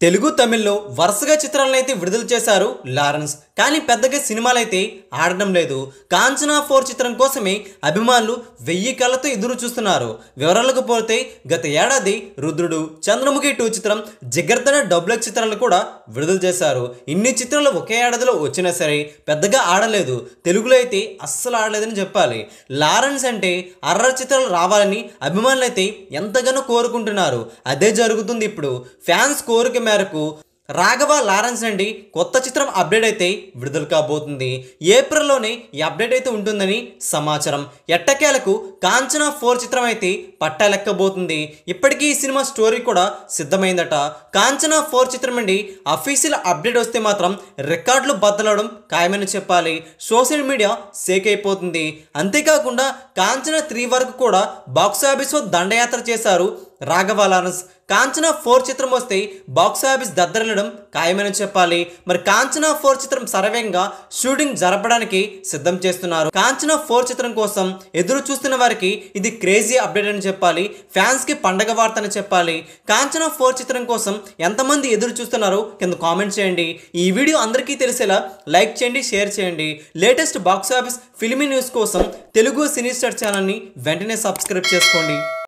తెలుగు తమిళ్లో వరుసగా చిత్రాలను అయితే విడుదల చేశారు లారెన్స్. కానీ పెద్దగా సినిమాలు అయితే ఆడడం లేదు. కాంచనా 4 చిత్రం కోసమే అభిమానులు 1000 కళ్ళతో ఎదురు చూస్తున్నారు. వివరాలకు పోతే గత ఏడాది రుద్రుడు, చంద్రముఖి 2 చిత్రం, జిగర్దన డబ్లెక్ చిత్రాలను కూడా విడుదల చేశారు. ఇన్ని చిత్రాలు ఒకే ఏడాదిలో వచ్చినా సరే పెద్దగా ఆడలేదు. తెలుగులో అయితే అస్సలు ఆడలేదని చెప్పాలి. లారెన్స్ అంటే అర్రర్ చిత్రాలు రావాలని అభిమానులు అయితే ఎంతగానో కోరుకుంటున్నారు. అదే జరుగుతుంది ఇప్పుడు. ఫ్యాన్స్ కోరిక మేరకు రాఘవ లారెన్స్ నుండి కొత్త చిత్రం అప్డేట్ అయితే విడుదల కాబోతుంది. ఏప్రిల్లోనే ఈ అప్డేట్ అయితే ఉంటుందని సమాచారం. ఎట్టకేలకు కాంచనా 4 చిత్రం అయితే పట్టాలెక్కబోతుంది. ఇప్పటికీ ఈ సినిమా స్టోరీ కూడా సిద్ధమైందట. కాంచనా 4 చిత్రం నుండి అఫీషియల్ అప్డేట్ వస్తే మాత్రం రికార్డులు బద్దలవడం ఖాయమని చెప్పాలి. సోషల్ మీడియా షేక్ అయిపోతుంది. అంతేకాకుండా కాంచనా 3 వరకు కూడా బాక్సాఫీస్లో దండయాత్ర చేశారు రాఘవ లారెన్స్. కాంచనా 4 చిత్రం వస్తే బాక్సాఫీస్ దద్దరిల్లడం ఖాయమని చెప్పాలి. మరి కాంచనా 4 చిత్రం సర్వేంగా షూటింగ్ జరపడానికి సిద్ధం చేస్తున్నారు. కాంచనా 4 చిత్రం కోసం ఎదురు చూస్తున్న వారికి ఇది క్రేజీ అప్డేట్ అని చెప్పాలి. ఫ్యాన్స్కి పండగ వార్త అని చెప్పాలి. కాంచనా 4 చిత్రం కోసం ఎంతమంది ఎదురు చూస్తున్నారో కింద కామెంట్ చేయండి. ఈ వీడియో అందరికీ తెలిసేలా లైక్ చేయండి, షేర్ చేయండి. లేటెస్ట్ బాక్సాఫీస్ ఫిల్మీ న్యూస్ కోసం తెలుగు సినీ స్టార్ ఛానల్ని వెంటనే సబ్స్క్రైబ్ చేసుకోండి.